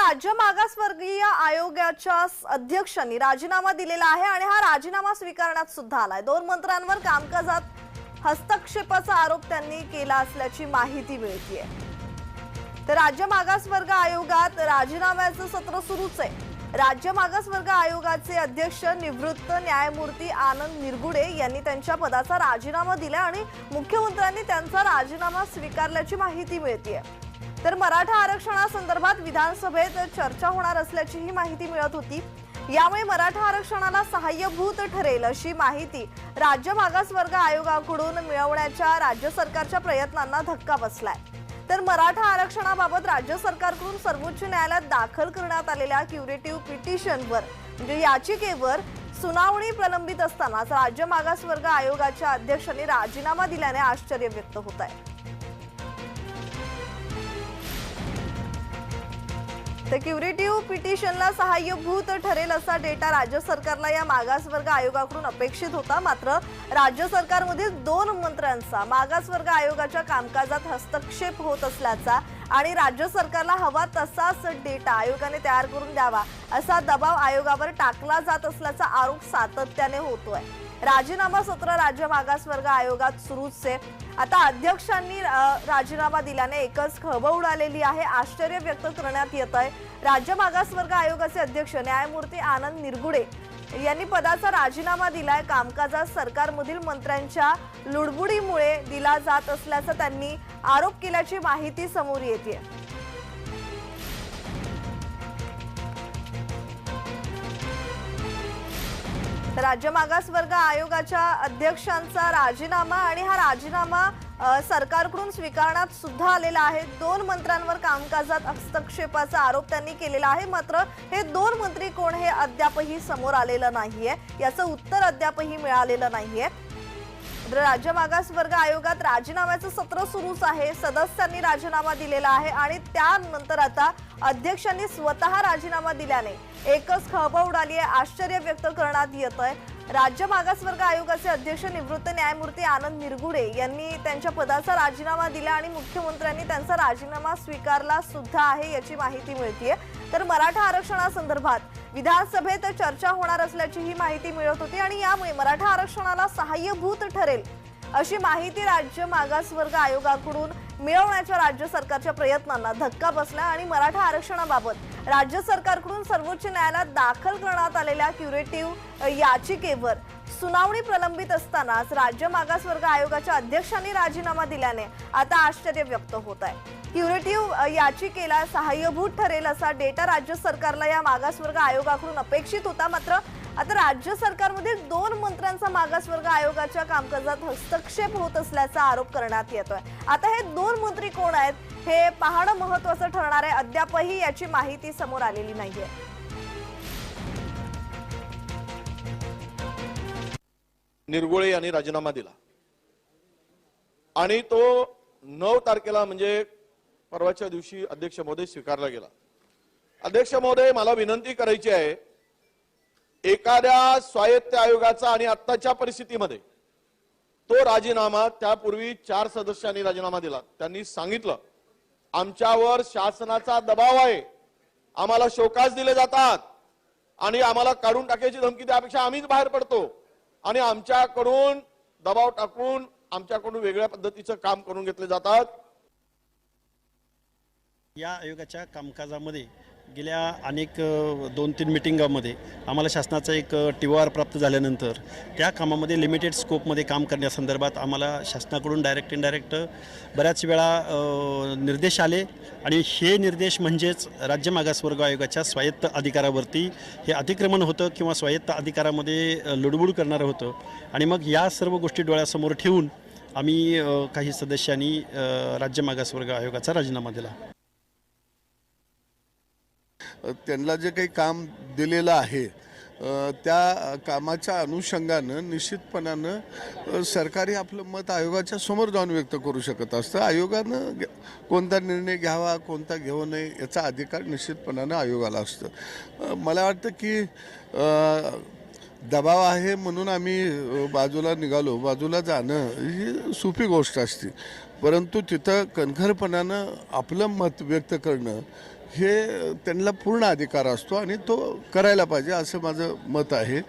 राज्य मागासवर्गीय आयोगाच्या अध्यक्षांनी राजीनामा दिलेला आहे आणि हा राजीनामा स्वीकारण्यात सुद्धा आलाय। दोन मंत्र्यांवर कामकाजात हस्तक्षेपाचा आरोप त्यांनी केला असल्याची माहिती मिळतेय। तर राज्य मागासवर्ग आयोगात राजीनाम्याचं सत्र सुरूच आहे। राज्य मागासवर्ग आयोगाचे अध्यक्ष निवृत्त न्यायमूर्ती आनंद निरगुडे यांनी त्यांच्या पदाचा राजीनामा दिला आणि मुख्यमंत्र्यांनी त्यांचा राजीनामा स्वीकारल्याची माहिती मिळतेय। तर मराठा आरक्षणासंदर्भात विधानसभेत चर्चा होणार असल्याची ही माहिती मिळत होती। यामुळे मराठा आरक्षणाला सहाय्यभूत ठरेल अशी माहिती राज्य मागासवर्ग आयोगाकडून मिळवण्याच्या राज्य सरकारच्या प्रयत्नांना धक्का बसलाय। तर मराठा आरक्षणाबाबत राज्य सरकारकडून सर्वोच्च न्यायालयात दाखल करण्यात आलेल्या क्युरेटिव्ह पिटिशनवर म्हणजे याचिकेवर सुनावणी प्रलंबित असतानाच राज्य मागासवर्ग आयोगाच्या अध्यक्षांनी राजीनामा दिल्याने आश्चर्य व्यक्त होत आहे। तर क्युरेटिव्ह पिटिशनला सहाय्यभूत ठरेल असा डेटा राज्य सरकारला या मागासवर्ग आयोगाकडून अपेक्षित होता। मात्र राज्य सरकारमधील दोन मंत्र्यांचा मागासवर्ग आयोगाच्या कामकाजात हस्तक्षेप होत असल्याचा आणि राज्य सरकारला हवा तसाच डेटा आयोगाने तयार करून द्यावा असा दबाव आयोगावर टाकला जात असल्याचा आरोप सातत्याने होतोय। राजीनामा सत्र राज्य मागासवर्ग आयोगात सुरूच आहे। आता अध्यक्षांनी राजीनामा दिल्याने एकच खळबळ उडालेली आहे, आश्चर्य व्यक्त करण्यात येत आहे। राज्य मागासवर्ग आयोगाचे अध्यक्ष न्यायमूर्ती आनंद निरगुडे यांनी पदाचा राजीनामा दिलाय। कामकाजात सरकारमधील मंत्र्यांच्या लुडबुडीमुळे दिला जात असल्याचा त्यांनी आरोप केल्याची माहिती समोर येते। राज्य मागासवर्ग आयोगाच्या अध्यक्षांचा राजीनामा आणि हा राजीनामा सरकारकडून स्वीकारण्यात सुद्धा आलेला आहे। दोन मंत्र्यांवर कामकाजात हस्तक्षेपाचा आरोप त्यांनी केलेला आहे। मात्र हे दोन मंत्री कोण हे अद्यापही समोर आलेलं नाहीये, याचं उत्तर अद्यापही मिळालेलं नाहीये। राज्य मागासवर्ग आयोगात राजीनाम्याचं सत्र सुरूच आहे। सदस्यांनी राजीनामा दिलेला आहे आणि त्यानंतर आता अध्यक्षांनी स्वतः राजीनामा दिल्याने एकच खळबळ उडाली आहे, आश्चर्य व्यक्त करण्यात येत आहे। राज्य मागासवर्ग आयोगाचे अध्यक्ष निवृत्त न्यायमूर्ती आनंद निरगुडे यांनी त्यांच्या पदाचा राजीनामा दिला आणि मुख्यमंत्र्यांनी त्यांचा राजीनामा स्वीकारला सुद्धा आहे याची माहिती मिळतेय। तर मराठा आरक्षणासंदर्भात विधानसभेत चर्चा होणार असल्याची ही माहिती मिळत होती आणि यामुळे मराठा आरक्षणाला सहाय्यभूत ठरेल अशी माहिती राज्य मागासवर्ग आयोगाकडून मिळवण्याच्या राज्य सरकारच्या प्रयत्नांना धक्का बसला आणि मराठा आरक्षणाबाबत राज्य सरकारकडून सर्वोच्च न्यायालयात दाखल करण्यात आलेल्या क्युरेटिव्ह याचिकेवर सुनावणी प्रलंबित असतानाच राज्य मागासवर्ग आयोगाच्या अध्यक्षांनी राजीनामा दिल्याने आता आश्चर्य व्यक्त होत आहे। क्युरेटिव्ह याचिकेला सहाय्यभूत ठरेल असा डेटा राज्य सरकारला या मागासवर्ग आयोगाकडून अपेक्षित होता। मात्र आता राज्य सरकारमधील दोन मंत्र्यांचा मागासवर्ग आयोगाच्या कामकाजात हस्तक्षेप होत असल्याचा आरोप करण्यात येतोय। आता हे दोन मंत्री कोण आहेत हे पाहणं महत्त्वाचं ठरणार आहे। अद्यापही याची माहिती समोर आलेली नाहीये। निरगुडे यांनी राजीनामा दिला आणि तो 9 तारखेला म्हणजे परवाच्या दिवशी अध्यक्ष महोदय स्वीकारला गेला। अध्यक्ष महोदय, मला विनंती करायची आहे, एखाद्या स्वायत्त आयोगाचा आणि आत्ताच्या परिस्थितीमध्ये तो राजीनामा त्यापूर्वी 4 सदस्यांनी राजीनामा दिला। त्यांनी सांगितलं आमच्यावर शासनाचा दबाव आहे, आम्हाला शोकास दिले जातात आणि आम्हाला काढून टाकायची धमकी द्यापेक्षा आम्हीच बाहेर पडतो आणि आमच्याकडून दबाव टाकून आमच्याकडून वेगळ्या पद्धतीचं काम करून घेतले जातात। या आयोगाच्या कामकाजामध्ये गेल्या अनेक 2-3 मीटिंगामध्ये आम्हाला शासनाचा एक TOR प्राप्त झाल्यानंतर त्या कामामध्ये लिमिटेड स्कोपमध्ये काम करण्यासंदर्भात आम्हाला शासनाकडून डायरेक्ट इनडायरेक्ट बऱ्याच वेळा निर्देश आले आणि हे निर्देश म्हणजेच राज्य मागासवर्ग आयोगाच्या स्वायत्त अधिकारावरती हे अतिक्रमण होतं किंवा स्वायत्त अधिकारामध्ये लुडबुड करणारं होतं आणि मग या सर्व गोष्टी डोळ्यासमोर ठेवून आम्ही काही सदस्यांनी राज्य मागासवर्ग आयोगाचा राजीनामा दिला। त्यांना जे काही काम दिलेलं आहे त्या कामाच्या अनुषंगानं निश्चितपणानं सरकारी आपलं मत आयोगाच्या समोर जाऊन व्यक्त करू शकत असतं। आयोगानं कोणता निर्णय घ्यावा कोणता घेऊ नये याचा अधिकार निश्चितपणानं आयोगाला असतं। मला वाटतं की दबाव आहे म्हणून आम्ही बाजूला निघालो, बाजूला जाणं ही सोपी गोष्ट असते, परंतु तिथं कणखरपणानं आपलं मत व्यक्त करणं हे त्यांना पूर्ण अधिकार असतो आणि तो करायला पाहिजे असं माझं मत आहे.